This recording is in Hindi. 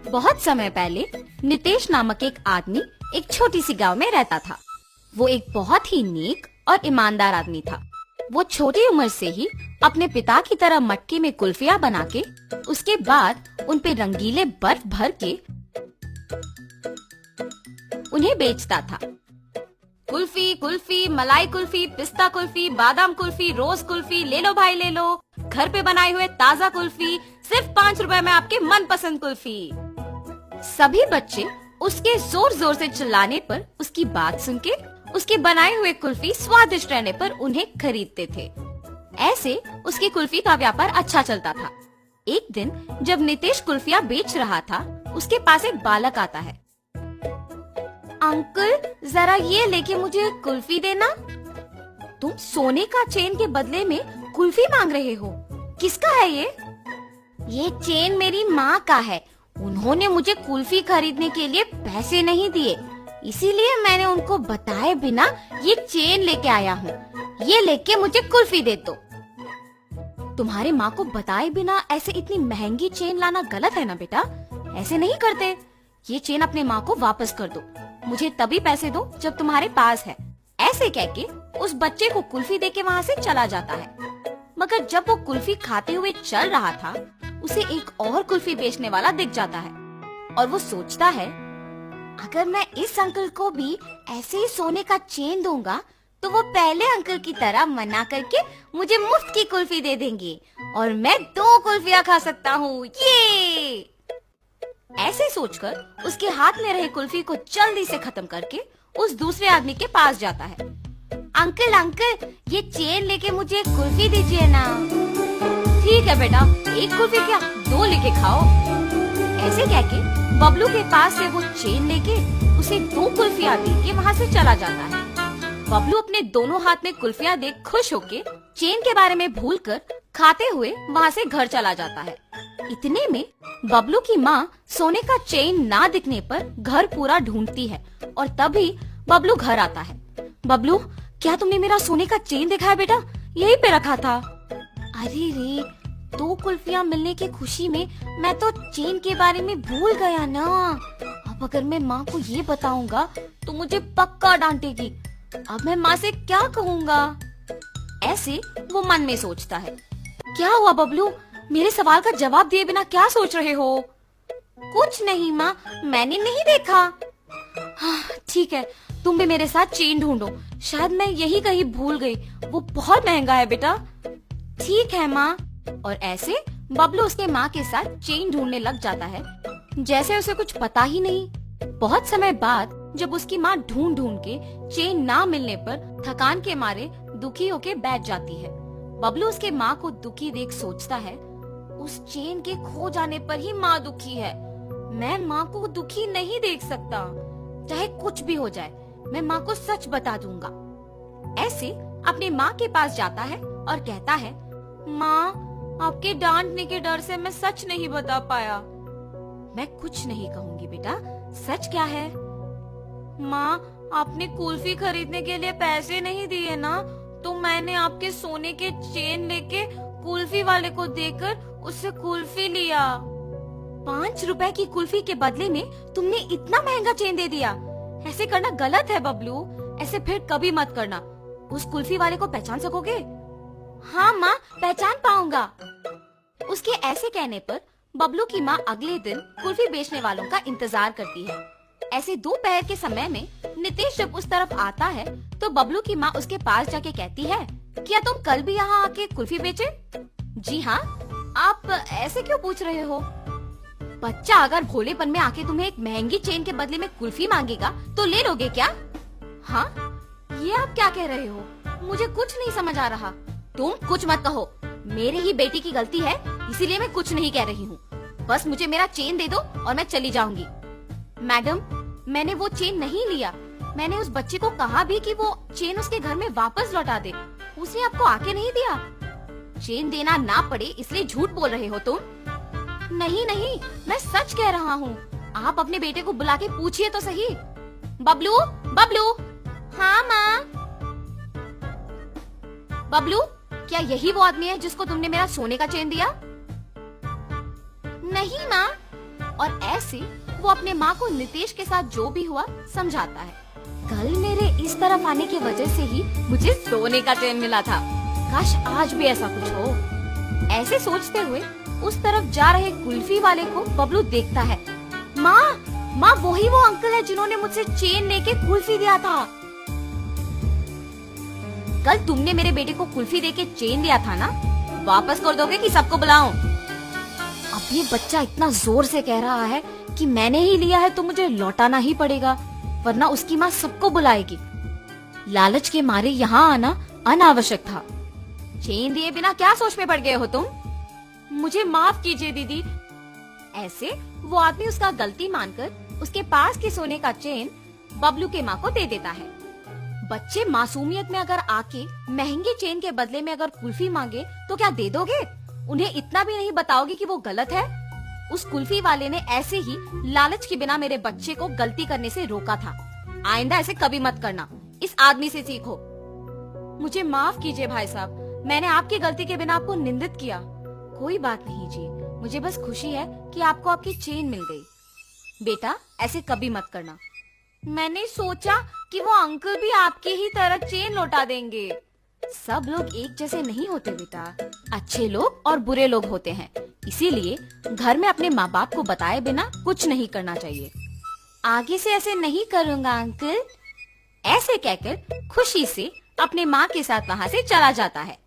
बहुत समय पहले नितेश नामक एक आदमी एक छोटी सी गांव में रहता था। वो एक बहुत ही नेक और ईमानदार आदमी था। वो छोटी उम्र से ही अपने पिता की तरह मटके में कुल्फियाँ बना के उसके बाद उन पे रंगीले बर्फ भर के उन्हें बेचता था। कुल्फी, कुल्फी, मलाई कुल्फी, पिस्ता कुल्फी, बादाम कुल्फी, रोज कुल्फी, ले लो भाई ले लो, घर पे बनाए हुए ताजा कुल्फी, सिर्फ 5 रुपए में आपके मनपसंद कुल्फी। सभी बच्चे उसके जोर जोर से चिल्लाने पर, उसकी बात सुन के उसके बनाए हुए कुल्फी स्वादिष्ट रहने पर उन्हें खरीदते थे। ऐसे उसकी कुल्फी का व्यापार अच्छा चलता था। एक दिन जब नितेश कुल्फियाँ बेच रहा था, उसके पास एक बालक आता है। अंकल, जरा ये लेके मुझे कुल्फी देना। तुम सोने का चेन के बदले में कुल्फी मांग रहे हो? किसका है ये? ये चेन मेरी माँ का है। उन्होंने मुझे कुल्फी खरीदने के लिए पैसे नहीं दिए, इसीलिए मैंने उनको बताए बिना ये चेन लेके आया हूँ। ये लेके मुझे कुल्फी दे दो। तुम्हारे माँ को बताए बिना ऐसे इतनी महंगी चेन लाना गलत है ना बेटा? ऐसे नहीं करते। ये चेन अपने माँ को वापस कर दो। मुझे तभी पैसे दो जब तुम्हारे पास है। ऐसे कह के उस बच्चे को कुल्फी देके वहाँ से चला जाता है। मगर जब वो कुल्फी खाते हुए चल रहा था, उसे एक और कुल्फी बेचने वाला दिख जाता है और वो सोचता है, अगर मैं इस अंकल को भी ऐसे ही सोने का चेन दूंगा तो वो पहले अंकल की तरह मना करके मुझे मुफ्त की कुल्फी दे देंगे और मैं 2 कुल्फियाँ खा सकता हूँ। ये ऐसे सोचकर उसके हाथ में रहे कुल्फी को जल्दी से खत्म करके उस दूसरे आदमी के पास जाता है। अंकल अंकल, ये चेन लेके मुझे एक कुल्फी दीजिए ना। ठीक है बेटा, 1 कुल्फी क्या 2 लेके खाओ। ऐसे कह के बबलू के पास से वो चेन लेके उसे 2 कुल्फियाँ दे के वहाँ से चला जाता है। बबलू अपने दोनों हाथ में कुल्फियाँ देख खुश होके चेन के बारे में भूलकर खाते हुए वहाँ से घर चला जाता है। इतने में बबलू की माँ सोने का चेन ना दिखने पर घर पूरा ढूंढती है और तभी बबलू घर आता है। बबलू, क्या तुमने मेरा सोने का चेन देखा है बेटा? यहीं पे रखा था। अरे रे, 2 कुल्फियाँ मिलने की खुशी में मैं तो चेन के बारे में भूल गया ना। अब अगर मैं माँ को ये बताऊंगा तो मुझे पक्का डांटेगी। अब मैं माँ से क्या कहूँगा? ऐसे वो मन में सोचता है। क्या हुआ बबलू? मेरे सवाल का जवाब दिए बिना क्या सोच रहे हो? कुछ नहीं माँ, मैंने नहीं देखा। हाँ, ठीक है, तुम भी मेरे साथ चेन ढूंढो। शायद मैं यही कहीं भूल गई। वो बहुत महंगा है बेटा। ठीक है माँ। और ऐसे बबलू उसके माँ के साथ चेन ढूंढने लग जाता है, जैसे उसे कुछ पता ही नहीं। बहुत समय बाद जब उसकी माँ ढूंढ ढूंढ के चेन ना मिलने पर थकान के मारे दुखी होके बैठ जाती है। बबलू उसके माँ को दुखी देख सोचता है, उस चेन के खो जाने पर ही माँ दुखी है। मैं माँ को दुखी नहीं देख सकता। चाहे कुछ भी हो जाए, मैं माँ को सच बता दूंगा। ऐसे अपने माँ के पास जाता है और कहता है, माँ, आपके डांटने के डर से मैं सच नहीं बता पाया। मैं कुछ नहीं कहूँगी बेटा, सच क्या है? माँ, आपने कुल्फी खरीदने के लिए पैसे नहीं दिए ना, तो मैंने आपके सोने के चेन लेके कुल्फी वाले को देकर उससे कुल्फी लिया। 5 रुपए की कुल्फी के बदले में तुमने इतना महंगा चेन दे दिया। ऐसे करना गलत है बबलू। ऐसे फिर कभी मत करना। उस कुल्फी वाले को पहचान सकोगे? हाँ माँ, पहचान पाऊंगा। उसके ऐसे कहने पर बबलू की माँ अगले दिन कुल्फी बेचने वालों का इंतजार करती है। ऐसे दोपहर के समय में नितेश जब उस तरफ आता है तो बबलू की माँ उसके पास जाके कहती है, क्या तुम कल भी यहाँ आके कुल्फी बेचे? जी हाँ। आप ऐसे क्यों पूछ रहे हो? बच्चा अगर भोलेपन में आके तुम्हें एक महंगी चेन के बदले में कुल्फी मांगेगा तो ले लोगे क्या? हाँ, ये आप क्या कह रहे हो? मुझे कुछ नहीं समझ आ रहा। तुम कुछ मत कहो। मेरे ही बेटी की गलती है, इसीलिए मैं कुछ नहीं कह रही हूँ। बस मुझे मेरा चेन दे दो और मैं चली जाऊंगी। मैडम, मैंने वो चेन नहीं लिया। मैंने उस बच्चे को कहा भी कि वो चेन उसके घर में वापस लौटा दे। उसने आपको आके नहीं दिया। चेन देना ना पड़े इसलिए झूठ बोल रहे हो तुम। नहीं नहीं, मैं सच कह रहा हूँ। आप अपने बेटे को बुला के पूछिए तो सही। बबलू, बबलू। हाँ माँ। बबलू, क्या यही वो आदमी है जिसको तुमने मेरा सोने का चेन दिया? नहीं माँ। और ऐसे वो अपने माँ को नितेश के साथ जो भी हुआ समझाता है। कल मेरे इस तरफ आने की वजह से ही मुझे सोने का चैन मिला था। काश आज भी ऐसा कुछ हो। ऐसे सोचते हुए उस तरफ जा रहे कुल्फी वाले को बबलू देखता है। माँ वही वो अंकल है जिन्होंने मुझसे चेन लेके कुल्फी दिया था। कल तुमने मेरे बेटे को कुल्फी देके चेन दिया था ना, वापस कर दोगे कि सबको बुलाऊं? अब ये बच्चा इतना जोर से कह रहा है कि मैंने ही लिया है तो मुझे लौटाना ही पड़ेगा, वरना उसकी माँ सबको बुलाएगी। लालच के मारे यहाँ आना अनावश्यक था। चेन दिए बिना क्या सोच में पड़ गए हो तुम? मुझे माफ कीजिए दीदी। ऐसे वो आदमी उसका गलती मानकर उसके पास के सोने का चेन बबलू के माँ को दे देता है। बच्चे मासूमियत में अगर आके महंगे चेन के बदले में अगर कुल्फी मांगे तो क्या दे दोगे? उन्हें इतना भी नहीं बताओगे कि वो गलत है? उस कुल्फी वाले ने ऐसे ही लालच के बिना मेरे बच्चे को गलती करने से रोका था। आइंदा ऐसे कभी मत करना, इस आदमी से सीखो। मुझे माफ कीजिए भाई साहब, मैंने आपकी गलती के बिना आपको निंदित किया। कोई बात नहीं जी, मुझे बस खुशी है कि आपको आपकी चेन मिल गई। बेटा ऐसे कभी मत करना। मैंने सोचा कि वो अंकल भी आपकी ही तरह चेन लौटा देंगे। सब लोग एक जैसे नहीं होते बेटा, अच्छे लोग और बुरे लोग होते हैं। इसीलिए घर में अपने माँ बाप को बताए बिना कुछ नहीं करना चाहिए। आगे से ऐसे नहीं करूँगा अंकल। ऐसे कहकर खुशी से अपने माँ के साथ वहाँ से चला जाता है।